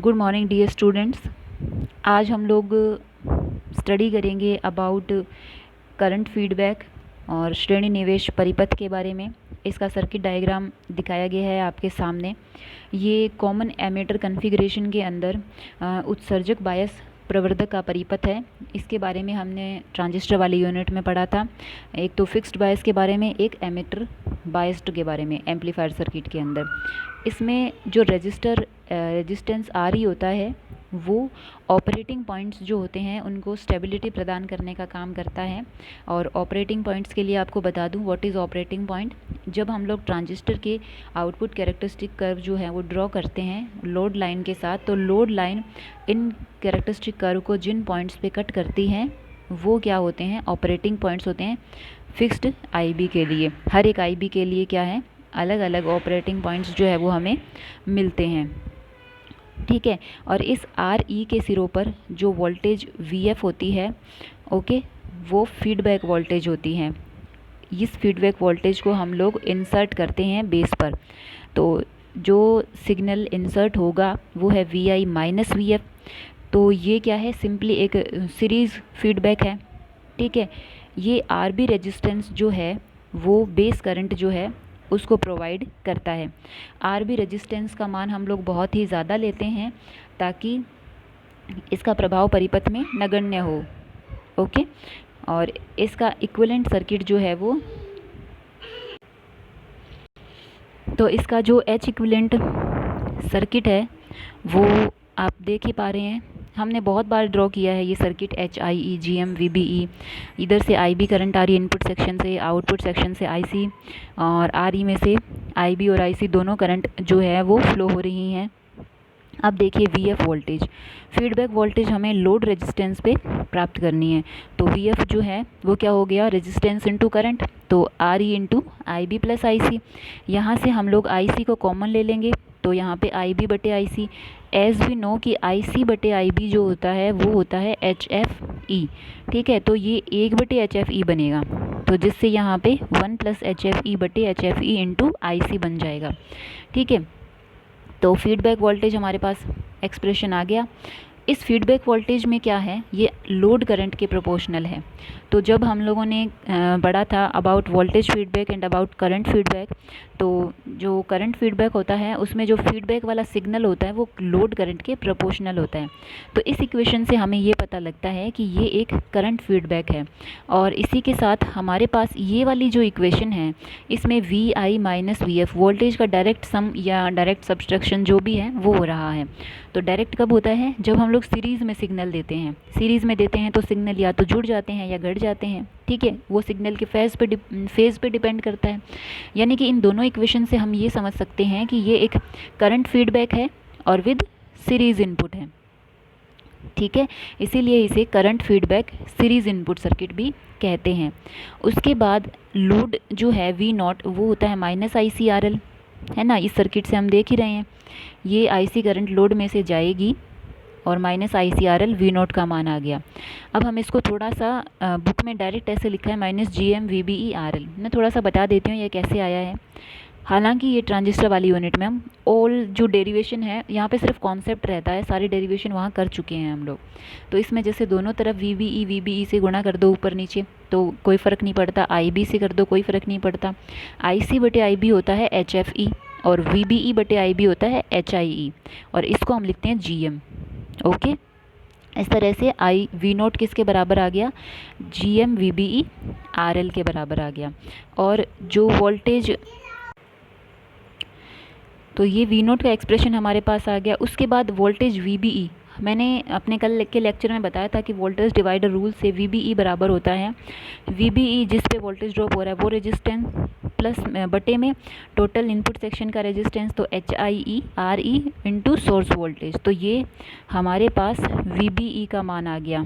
Good morning dear students. आज हम लोग स्टडी करेंगे अबाउट करंट फीडबैक और श्रेणी निवेश परिपथ के बारे में। इसका सर्किट डायग्राम दिखाया गया है आपके सामने। ये कॉमन एमीटर कॉन्फ़िगरेशन के अंदर उत्सर्जक बायस प्रवर्धक का परिपथ है। इसके बारे में हमने ट्रांजिस्टर वाली यूनिट में पढ़ा था। एक तो फिक्स्ड बायस के बारे में, एक एमीटर बायस्ड के बारे में एम्पलीफायर सर्किट के अंदर। इसमें जो रेजिस्टेंस आर ई होता है वो ऑपरेटिंग पॉइंट्स जो होते हैं उनको स्टेबिलिटी प्रदान करने का काम करता है। और ऑपरेटिंग पॉइंट्स के लिए आपको बता दूं व्हाट इज़ ऑपरेटिंग पॉइंट। जब हम लोग ट्रांजिस्टर के आउटपुट कैरेक्टरिस्टिक कर्व जो है वो ड्रॉ करते हैं लोड लाइन के साथ, तो load line in characteristic curve को जिन पॉइंट्स पे कट करती हैं वो क्या होते हैं, ऑपरेटिंग पॉइंट्स होते हैं। फिक्स्ड आईबी के लिए, हर एक आईबी के लिए क्या है, अलग अलग ऑपरेटिंग पॉइंट्स जो है वो हमें मिलते हैं, ठीक है। और इस आर ई के सिरों पर जो वोल्टेज वी एफ होती है, ओके, वो फीडबैक वोल्टेज होती है। इस फीडबैक वोल्टेज को हम लोग इंसर्ट करते हैं बेस पर। तो जो सिग्नल इंसर्ट होगा वो है V I minus V F. तो ये क्या है, सिंपली एक सीरीज़ फीडबैक है, ठीक है। ये आर बी रेजिस्टेंस जो है वो बेस करंट जो है उसको प्रोवाइड करता है। आर बी रेजिस्टेंस का मान हम लोग बहुत ही ज़्यादा लेते हैं ताकि इसका प्रभाव परिपथ में नगण्य हो, ओके। और इसका इक्विवेलेंट सर्किट जो है वो, तो इसका जो एच इक्विवेलेंट सर्किट है वो आप देख ही पा रहे हैं। हमने बहुत बार ड्रॉ किया है ये circuit, H I E G M V B E. इधर से आई बी करंट आ रही है इनपुट सेक्शन से, आउटपुट सेक्शन से आई सी, और आर ई में से आई बी और आई सी दोनों करंट जो है वो फ्लो हो रही हैं। अब देखिए we F voltage, feedback voltage हमें लोड रेजिस्टेंस पे प्राप्त करनी है। तो वी एफ जो है वो क्या हो गया, रेजिस्टेंस इंटू करंट, तो आर ई इंटू आई बी प्लस आई सी। यहाँ से हम लोग आई सी को कॉमन ले लेंगे, तो यहाँ पे आई बी बटे आई सी। एज वी नो कि आई सी बटे आई बी जो होता है वो होता है एच एफ ई, ठीक है। तो ये 1 बटे एच एफ ई बनेगा, तो जिससे यहाँ पे 1 प्लस एच एफ ई बटे एच एफ ई इंटू आई सी बन जाएगा, ठीक है। तो फीडबैक वोल्टेज हमारे पास एक्सप्रेशन आ गया। इस फीडबैक वोल्टेज में क्या है, ये लोड करंट के प्रोपोर्शनल है। तो जब हम लोगों ने पढ़ा था about voltage feedback and about current feedback, तो जो करंट फीडबैक होता है उसमें जो फीडबैक वाला सिग्नल होता है वो लोड करंट के प्रोपोर्शनल होता है। तो इस इक्वेशन से हमें ये पता लगता है कि ये एक करंट फीडबैक है। और इसी के साथ हमारे पास ये वाली जो इक्वेशन है इसमें V I minus V F voltage का डायरेक्ट सम या डायरेक्ट सब्सट्रैक्शन जो भी है वो हो रहा है। तो डायरेक्ट कब होता है, जब हम लोग सीरीज़ में सिग्नल देते हैं। सीरीज़ में देते हैं तो सिग्नल या तो जुड़ जाते हैं या घट जाते हैं, ठीक है। वो सिग्नल के फेज़ पे डिपेंड करता है। यानी कि इन दोनों इक्वेशन से हम ये समझ सकते हैं कि ये एक करंट फीडबैक है और विद सीरीज़ इनपुट है, ठीक है। इसीलिए इसे current feedback series input circuit भी कहते हैं। उसके बाद लोड जो है वी नॉट वो होता है minus I C R L, है ना। इस सर्किट से हम देख ही रहे हैं, ये आई सी करंट लोड में से जाएगी और minus I C R L V naught का मान आ गया। अब हम इसको थोड़ा सा बुक में डायरेक्ट ऐसे लिखा है minus G M V B E R L. मैं थोड़ा सा बता देती हूँ ये कैसे आया है। हालांकि ये ट्रांजिस्टर वाली यूनिट में हम ऑल जो डेरिवेशन है यहाँ पे सिर्फ कॉन्सेप्ट रहता है, सारी डेरिवेशन वहाँ कर चुके हैं हम लोग। तो इसमें जैसे दोनों तरफ वी बी ई से गुणा कर दो ऊपर नीचे तो कोई फ़र्क नहीं पड़ता, आई बी से कर दो कोई फ़र्क नहीं पड़ता। आई सी बटे आई बी होता है एच एफ ई और वी बी ई बटे आई बी होता है एच आई ई, और इसको हम लिखते हैं जी एम, ओके। इस तरह से आई वी नोट किसके बराबर आ गया, G M V B E R L के बराबर आ गया। और जो वोल्टेज, तो ये वी नोट का एक्सप्रेशन हमारे पास आ गया। उसके बाद वोल्टेज वी बी ई, मैंने अपने कल के लेक्चर में बताया था कि वोल्टेज डिवाइडर रूल से वी बी ई बराबर होता है वी बी ई जिस पे वोल्टेज ड्रॉप हो रहा है वो रेजिस्टेंस प्लस बटे में टोटल इनपुट सेक्शन का रेजिस्टेंस, तो H I E R E into source voltage. तो ये हमारे पास वी बी ई का मान आ गया,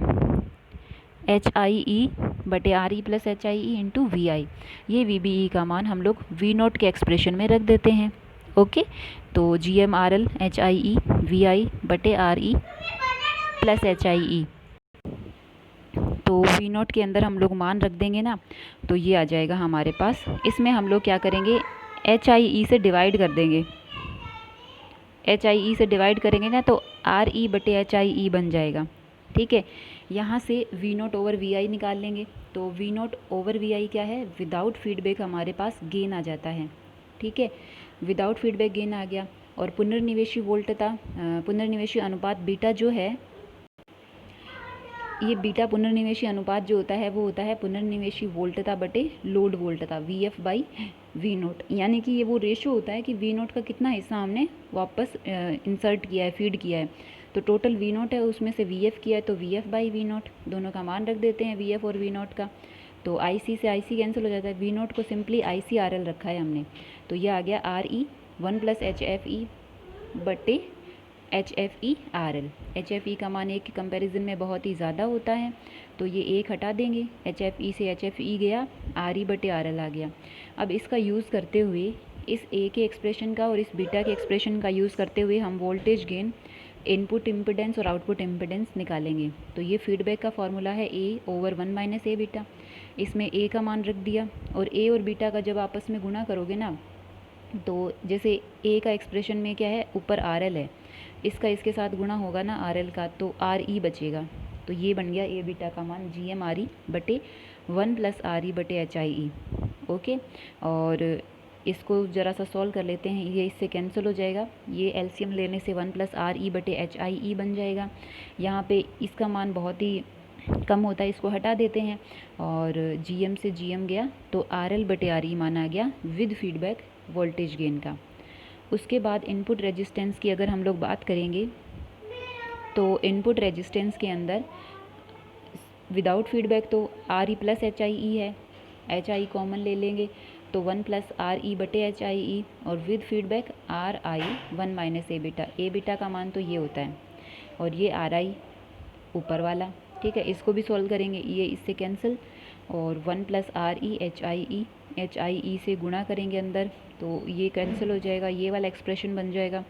एच आई ई बटे R E plus H I E into V I. ये वी बी ई का मान हम लोग वी नोट के एक्सप्रेशन में रख देते हैं, ओके। तो G M R L H I E V I बटे R E plus H I E, तो वी नोट के अंदर हम लोग मान रख देंगे ना, तो ये आ जाएगा हमारे पास। इसमें हम लोग क्या करेंगे, एच आई ई से डिवाइड कर देंगे, HIE से डिवाइड करेंगे ना तो RE/HIE बन जाएगा। ठीक है, यहाँ से V0 ओवर VI निकाल लेंगे। तो V0 ओवर VI क्या है, विदाउट फीडबैक हमारे पास गेन आ जाता है। ठीक है, विदाउट फीडबैक गेन आ गया। और पुनर्निवेशी वोल्टता, पुनर्निवेशी अनुपात बीटा जो है, ये बीटा पुनर्निवेशी अनुपात जो होता है वो होता है पुनर्निवेशी वोल्टता बटे लोड वोल्टता, VF/V0। यानी कि ये वो रेशो होता है कि V0 का कितना हिस्सा हमने वापस इंसर्ट किया है, फीड किया है। तो टोटल V0 है, उसमें से VF किया है तो VF/V0, दोनों का मान रख देते हैं VF और V0 का। तो IC से IC कैंसिल हो जाता है, V0 को सिंपली ICRL रखा है हमने। तो ये आ गया RE 1 + HFE बटे HFE/RL। HFE का मान 1 के कंपैरिजन में बहुत ही ज़्यादा होता है, तो ये 1 हटा देंगे, HFE से HFE गया, RE/RL आ गया। अब इसका यूज़ करते हुए, इस A के एक्सप्रेशन का और इस बीटा के एक्सप्रेशन का यूज़ करते हुए हम वोल्टेज गेन, इनपुट इम्पिडेंस और आउटपुट इम्पिडेंस निकालेंगे। तो ये फीडबैक का फॉर्मूला है A/1 - A बीटा। इसमें A का मान रख दिया, और A और बीटा का जब आपस में गुणा करोगे ना, तो जैसे A का एक्सप्रेशन में क्या है, ऊपर RL है, इसका इसके साथ गुणा होगा ना RL का, तो RE बचेगा। तो ये बन गया A बीटा का मान GMRE बटे 1 + RE/HIE। ओके, और इसको ज़रा सा सॉल्व कर लेते हैं, ये इससे कैंसिल हो जाएगा। ये एलसीएम लेने से 1 + RE/HIE बन जाएगा। यहाँ पे इसका मान बहुत ही कम होता है, इसको हटा देते हैं, और GM से GM गया तो RL/RE मान आ गया विद फीडबैक वोल्टेज गेन का। उसके बाद इनपुट रेजिस्टेंस की अगर हम लोग बात करेंगे, तो इनपुट रेजिस्टेंस के अंदर विदाउट फीडबैक तो RE + HIE है, HI कॉमन ले लेंगे तो 1 + RE/HIE, और with feedback RI 1 - A beta. A beta का मान तो ये होता है, और ये RI ऊपर वाला। ठीक है, इसको भी सॉल्व करेंगे, ये इससे कैंसिल, और 1 + RE/HIE, HIE से गुणा करेंगे अंदर तो ये कैंसिल हो जाएगा, ये वाला एक्सप्रेशन बन जाएगा।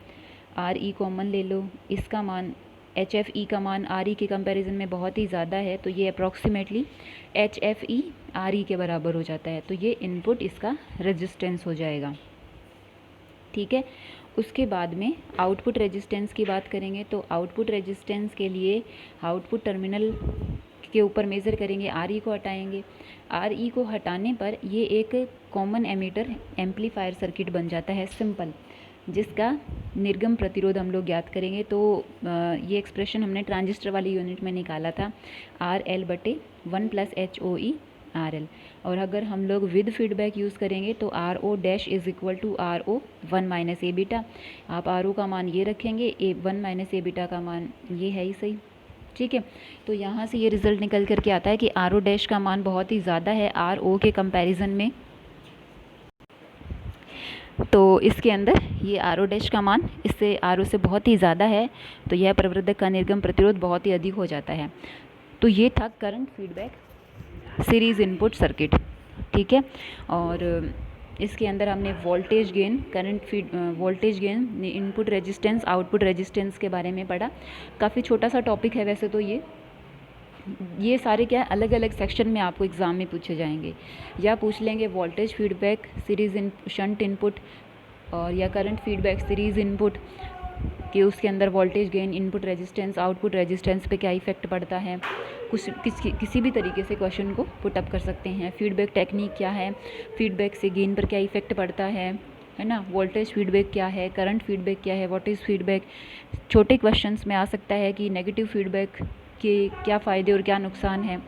RE कॉमन ले लो, इसका मान HFE का मान RE के कंपैरिजन में बहुत ही ज़्यादा है, तो ये अप्रॉक्सीमेटली HFE RE के बराबर हो जाता है। तो ये इनपुट इसका रेजिस्टेंस हो जाएगा। ठीक है, उसके बाद में आउटपुट रेजिस्टेंस की बात करेंगे, तो आउटपुट रेजिस्टेंस के लिए आउटपुट टर्मिनल के ऊपर मेज़र करेंगे, RE को हटाएंगे। RE को हटाने पर ये एक कॉमन एमीटर एम्पलीफायर सर्किट बन जाता है सिंपल, जिसका निर्गम प्रतिरोध हम लोग ज्ञात करेंगे। तो ये एक्सप्रेशन हमने ट्रांजिस्टर वाली यूनिट में निकाला था, RL/1 + HOE RL। और अगर हम लोग विद फीडबैक यूज़ करेंगे तो RO dash is equal to RO 1 - A beta. आप RO का मान ये रखेंगे, 1 - A बीटा का मान ये है ही सही। ठीक है, तो यहाँ से ये रिज़ल्ट निकल करके आता है कि RO डैश का मान बहुत ही ज़्यादा है RO के कंपैरिजन में। तो इसके अंदर ये RO डैश का मान इससे RO से बहुत ही ज़्यादा है, तो यह प्रवर्धक का निर्गम प्रतिरोध बहुत ही अधिक हो जाता है। तो ये था current feedback series input circuit. ठीक है, और इसके अंदर हमने voltage gain, voltage gain, input resistance, output resistance के बारे में पढ़ा। काफ़ी छोटा सा टॉपिक है वैसे तो ये सारे क्या अलग अलग सेक्शन में आपको एग्ज़ाम में पूछे जाएंगे, या पूछ लेंगे voltage feedback series shunt input, और या करंट फीडबैक सीरीज़ इनपुट कि उसके अंदर voltage gain, input resistance, output resistance पे क्या इफ़ेक्ट पड़ता है। किसी भी तरीके से क्वेश्चन को पुट अप कर सकते हैं। फीडबैक टेक्निक क्या है, फीडबैक से गेन पर क्या इफ़ेक्ट पड़ता है ना, वोल्टेज फीडबैक क्या है, करंट फीडबैक क्या है, व्हाट इज़ फीडबैक। छोटे क्वेश्चंस में आ सकता है कि नेगेटिव फीडबैक के क्या फ़ायदे और क्या नुकसान है,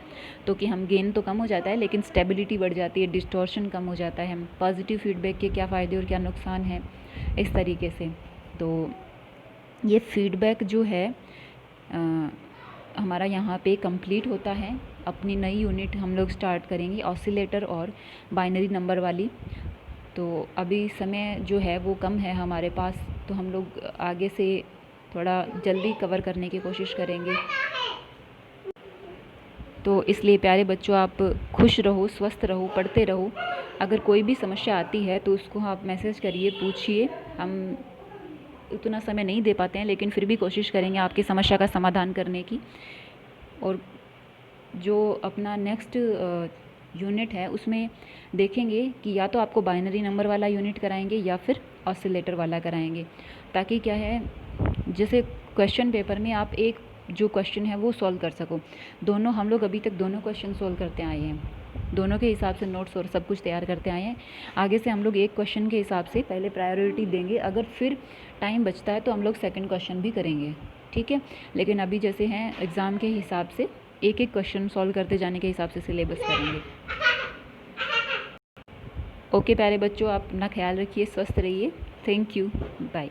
तो कि हम गेन तो कम हो जाता है लेकिन स्टेबिलिटी बढ़ जाती है, डिस्टॉर्शन कम हो जाता है। पॉजिटिव फीडबैक के क्या फ़ायदे और क्या नुकसान है, इस तरीके से। तो ये फीडबैक जो है हमारा यहाँ पे कंप्लीट होता है। अपनी नई यूनिट हम लोग स्टार्ट करेंगे ऑसिलेटर और बाइनरी नंबर वाली। तो अभी समय जो है वो कम है हमारे पास, तो हम लोग आगे से थोड़ा जल्दी कवर करने की कोशिश करेंगे। तो इसलिए प्यारे बच्चों, आप खुश रहो, स्वस्थ रहो, पढ़ते रहो। अगर कोई भी समस्या आती है तो उसको आप मैसेज करिए, पूछिए। हम उतना समय नहीं दे पाते हैं लेकिन फिर भी कोशिश करेंगे आपकी समस्या का समाधान करने की। और जो अपना नेक्स्ट यूनिट है उसमें देखेंगे कि या तो आपको बाइनरी नंबर वाला यूनिट कराएंगे या फिर ऑसिलेटर वाला कराएंगे, ताकि क्या है जैसे क्वेश्चन पेपर में आप एक जो क्वेश्चन है वो सॉल्व कर सको। दोनों हम लोग अभी तक दोनों क्वेश्चन सॉल्व करते आए हैं, दोनों के हिसाब से नोट्स और सब कुछ तैयार करते आए हैं। आगे से हम लोग एक क्वेश्चन के हिसाब से पहले प्रायोरिटी देंगे, अगर फिर टाइम बचता है तो हम लोग सेकंड क्वेश्चन भी करेंगे, ठीक है। लेकिन अभी जैसे हैं एग्ज़ाम के हिसाब से एक एक क्वेश्चन सॉल्व करते जाने के हिसाब से सिलेबस करेंगे। ओके प्यारे बच्चों, आप अपना ख्याल रखिए, स्वस्थ रहिए। Thank you, bye.